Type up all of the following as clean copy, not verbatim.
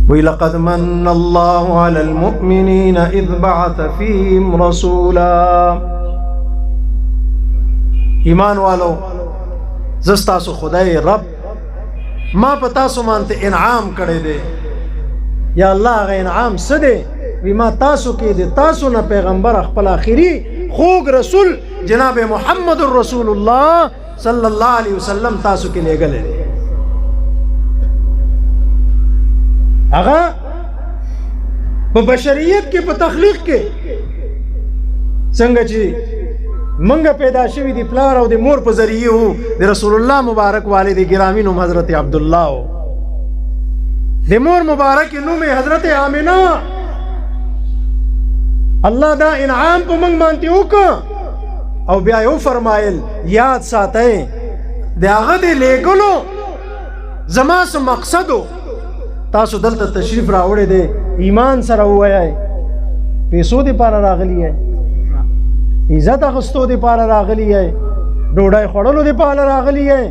وی لقد من اللہ علی المؤمنین اذ بعث فیہم رسولا. ایمان والو زستاسو خدای رب ما پتاسو مانتے انعام کڑے دے. یا اللہ غا انعام سدے وی ما تاسو کی دے تاسو نا پیغمبر اخپل آخری خوگ رسول جناب محمد الرسول اللہ صلی اللہ علیہ وسلم تاسو کے لے گلے دے. اگا بشریت کے تخلیق کے سنگا چی منگا پیدا شوی دی پلار او دی مور پا ذریعی ہو دی رسول اللہ مبارک والد گرامی نوم حضرت عبداللہ ہو. دی مور مبارک نوم حضرت آمینہ. اللہ دا انعام پا منگ مانتی ہو کا او بیایو فرمائل یاد ساتے دی آغا دی لے گلو زمان سے مقصد ہو. تاسو دلتا تشریف راوڑے دے ایمان سر ہوا ہے, پیسو دی پارا راغلی ہے, عزت اغستو دی پارا راغلی ہے, ڈوڑای خوڑلو دی پارا راغلی ہے,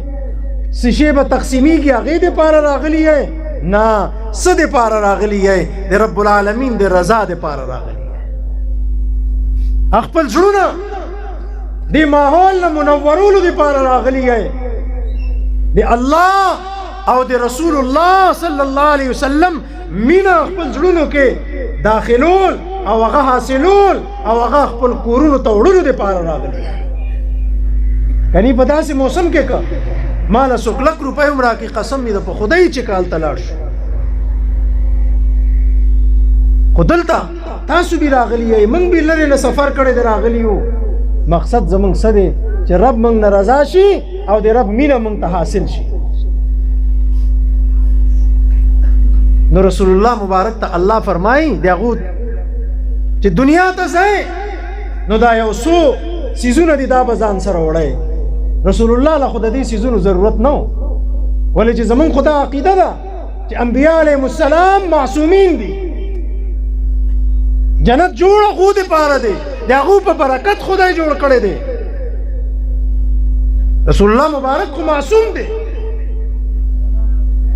سشیب تقسیمی کی آغی دی پارا راغلی ہے, نا صد پارا راغلی ہے, دی رب العالمین دی رضا دی پارا راغلی ہے. اخپل جڑونا دی ماحول منورولو دی پارا راغلی ہے, دی اللہ او دی رسول اللہ صلی اللہ علیہ وسلم مینا اخپل جڑونو کے داخلول او اغا حاصلول او اغا اخپل کورونو توڑونو دے پارا راغلی. کنی پدا سے موسم کے کا مالا سکلک روپے عمرہ کی قسم می دا پا خدای چکال تلاش خودلتا تاسو بھی راغلی ہے, منگ بھی لرے لسفر کڑے دے راغلی ہو. مقصد زمانگ سدے چے رب منگ نرزا شی او دے رب مینا منگ تا حاصل شی. نو رسول اللہ مبارک تا اللہ فرمائی دیاغود چی دنیا تا سائے نو دا یو سو سیزون دی دا بزان سر وڑے. رسول اللہ لخود دی سیزون ضرورت نو, ولی چی زمان خدا عقیدہ دا چی انبیاء علیہ السلام معصومین دی, جنت جوڑا خود پارا دے, دیاغو پا برکت خدا جوڑ کڑے دے. رسول اللہ مبارک کو معصوم دے,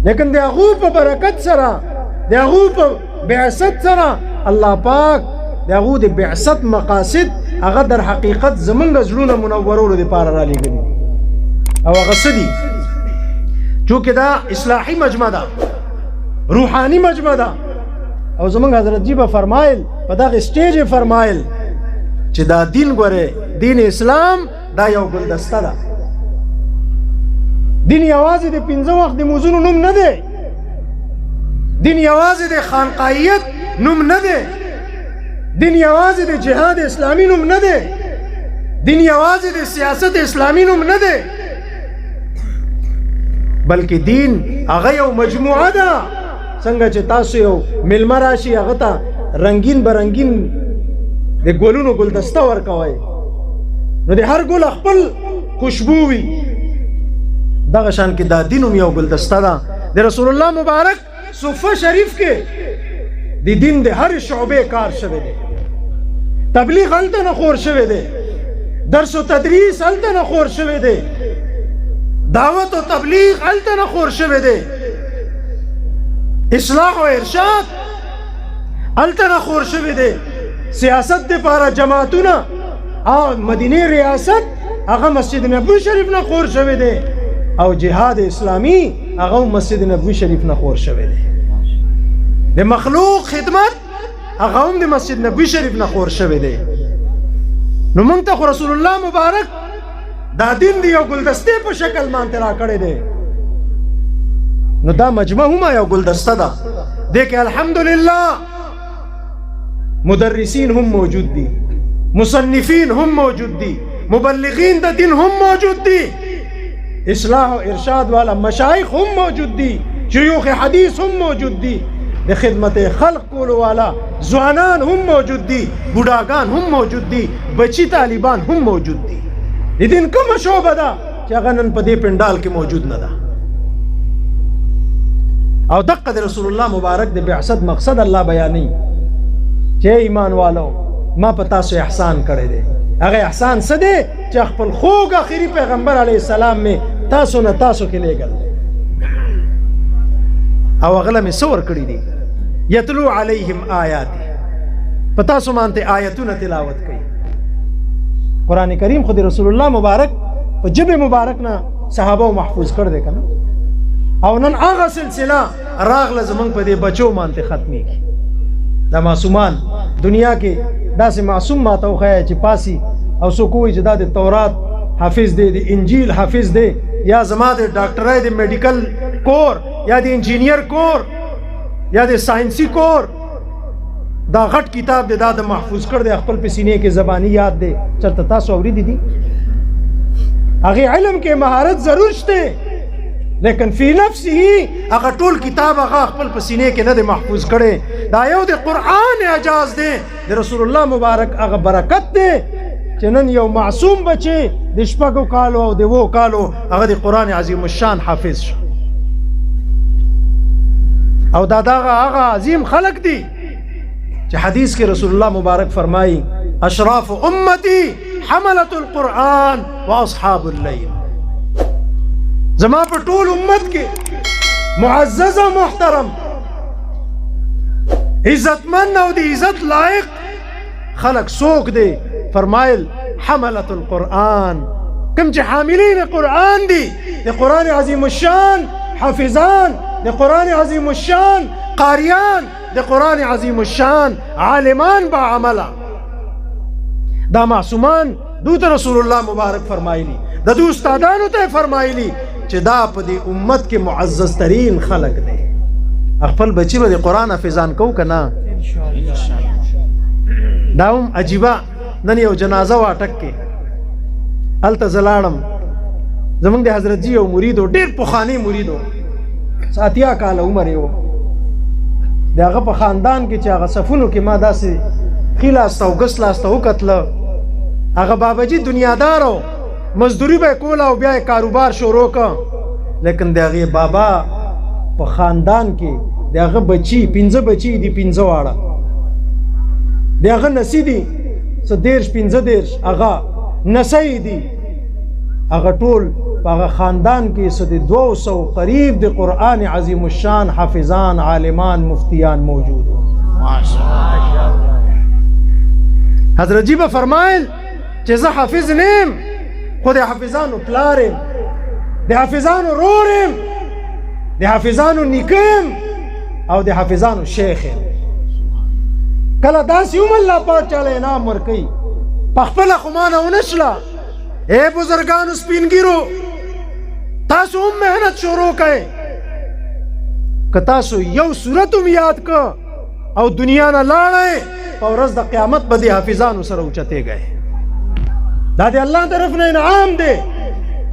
لیکن دیاغو پا برکت سرا دیاغو پا بعثت سرا اللہ پاک دیاغو دی بعثت مقاصد اگر در حقیقت زمنگ زلون منورولو دی پارا را لی گلی او اگر صدی چونکہ دا اصلاحی مجمع دا روحانی مجمع دا او زمنگ حضرت جی با فرمائل پا دا اسٹیج فرمائل چی دا دین گورے دین اسلام دا یو گلدستا دا. دین یوازی دے پنزا وقت دے موزونو نم ندے, دین یوازی دے خانقائیت نم ندے, دین یوازی دے جہاد اسلامی نم ندے, دین یوازی دے سیاست اسلامی نم ندے, بلکہ دین آغا یو مجموعہ دا. سنگا چے تاسو یو ملما راشی آغتا رنگین برنگین دے گلونو گلدستا ورکوائی نو دے ہر گل اخپل خوشبووی دا غشان کی دا دینم یو گلدستا دا. دے رسول اللہ مبارک صفہ شریف کے دی دین دے ہر شعبے کار شوے دے, تبلیغ علتا نخور شوے دے, درس و تدریس علتا نخور شوے دے, دعوت و تبلیغ علتا نخور شوے دے, اصلاح و ارشاد علتا نخور شوے دے, سیاست دے پارا جماعتونا مدینہ ریاست اغا مسجد نبوی شریف نخور شوے دے, او جہاد اسلامی اغا مسجد نبوی شریف نخور شوے دے, دے مخلوق خدمت اغا دے مسجد نبوی شریف نخور شوے دے. نو منگتا خو رسول اللہ مبارک دا دین دی یو گلدستے پا شکل مانترا کڑے دے. نو دا مجمع ہما یو گلدستہ دا دیکھ الحمدللہ مدرسین ہم موجود دی, مصنفین ہم موجود دی, مبلغین دا دین ہم موجود دی, اصلاح و ارشاد والا مشایخ ہم موجود دی, شیوخ حدیث ہم موجود دی, دے خدمت خلق کولو والا زوانان ہم موجود دی, بڑاگان ہم موجود دی, بچی طالبان ہم موجود دی. یہ دن کم شعبہ دا کہ اغنن پا دے پنڈال کے موجود نہ دا. او دقت رسول اللہ مبارک دے بعثت مقصد اللہ بیانی چے ایمان والو ما پتا سو احسان کرے دے, اگر احسان سدے چے اخپل خوگ آخری پیغمبر علیہ السلام میں تاسو نہ تاسو کے لے گل او اغلا میں سور کری دی یتلو علیہم آیاتی پتا سو مانتے آیتون تلاوت کئی قرآن کریم خود رسول اللہ مبارک پا جب مبارک نا صحابہ محفوظ کر دے کنا او نن آغا سلسلہ راغ لزمنگ پا دے بچو مانتے ختمی کی دا معصومان دنیا کے دا سے معصوم ماتاو خیاء چی پاسی او سو کوئی جدا دے تورات حافظ دے دے انجیل حافظ دے یا زما دے ڈاکٹرائی دے میڈیکل کور یا دے انجینئر کور یا دے سائنسی کور دا غٹ کتاب دے دا محفوظ کر دے اخپل پہ سینے کے زبانی یاد دے چلتا تاسو اوری دی اگے علم کے مہارت ضرور شتے لیکن فی نفسی ہی اگر طول کتاب اگر اخپل پہ سینے کے ندے محفوظ کرے دا یو دے قرآن اجاز دے دے رسول اللہ مبارک اگر برکت دے چنن یو معصوم بچے دے شپگو کالو او دے وہ کالو اگر دے قرآن عظیم الشان حافظ شو او دادا آغا عظیم خلق دی کہ حدیث کے رسول اللہ مبارک فرمائی اشراف امتی حملت القرآن و اصحاب اللیل زما پر طول امت کے معزز و محترم عزت مند او دی عزت لائق خلق سوک دے فرمائل حملت القرآن کم چی حاملین قرآن دی دے قرآن عظیم الشان حافظان دے قرآن عظیم الشان قاریان دے قرآن عظیم الشان عالمان با عملہ دا معصومان دوتا رسول اللہ مبارک فرمائی لی دا دو استادانو تے فرمائی لی چی دا پا دی امت کے معزز ترین خلق دے اخفل بچی با دی قرآن حفظان کو کنا دا ام عجیبا ننی او جنازہ واٹک کے التزلالم زمان دے حضرت جی او مریدو دیر پخانی مریدو ساتیا کال عمر یو دے آغا پا خاندان کی چی آغا صفونو کی ما دا سی خیلاستا و گسلاستا و کتلا آغا بابا جی دنیا دارو مزدوری بے کولا و بیائی کاروبار شروع کا لیکن دے آغا بابا پا خاندان کی دے آغا بچی پینزہ بچی دی پینزہ وارا دے آغا نسی دی سا دیرش پینزہ دیرش آغا نسی دی آغا طول پاغا خاندان کی سدی 200 قریب دی قرآن عظیم الشان حافظان عالمان مفتیان موجود ہو حضرت جیبہ فرمائل چیزا حافظ نیم خود حافظانو پلاریم دی حافظانو روریم دی حافظانو نکیم او دی حافظانو شیخیم کلا داسی اللہ پاک چالے انام ورکی پخپل خمانا ونشلا اے بزرگان سپینگیرو تاسو محنت شروع کئے کہ تاسو یو صورتم یاد کا او دنیا نہ لاڑے اور رز دا قیامت بدی حافظانو سر اوچتے گئے دا دے اللہ طرف نے انعام دے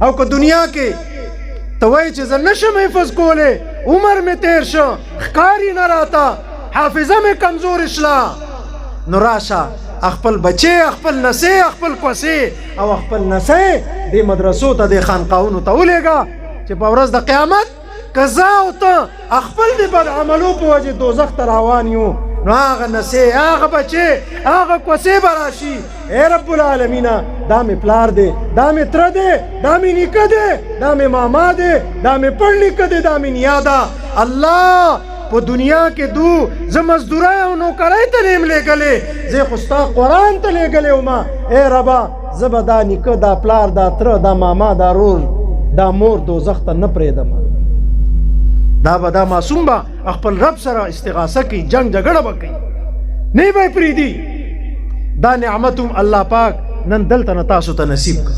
او کہ دنیا کے توئی چیزا نشم حفظ کولے عمر میں تیر شا خکاری نہ راتا حافظہ میں کمزور اشلا نراشا اخپل بچے اخپل نسے اخپل کوسے او اخپل نسے دی مدرسو تا دی خانقاونو تا اولے گا چی پاورز دا قیامت کزاو تا اخپل دی بد عملو پو وجہ دوزخ تراوانیو نو آغا نسے آغا بچے آغا کوسے براشی اے رب العالمین دامی پلار دے دامی تر دے دامی نکا دے دامی ماما دے دامی پڑھ نکا دے دامی نیادا اللہ پو دنیا کے دو زی مزدورای و نوکرائی تا نیم لے گلے زی خستا قرآن تا لے گلے وما اے ربا زبا دا نکا دا پلار دا تر دا ماما دا رور دا مور دو زختا نپرے دا ما دا با دا معصوم با اخپل رب سر استغاثہ کی جنگ جگڑ با کی نہیں بائی پریدی دا نعمتم اللہ پاک نن دلتا نتاسو تا نصیب کا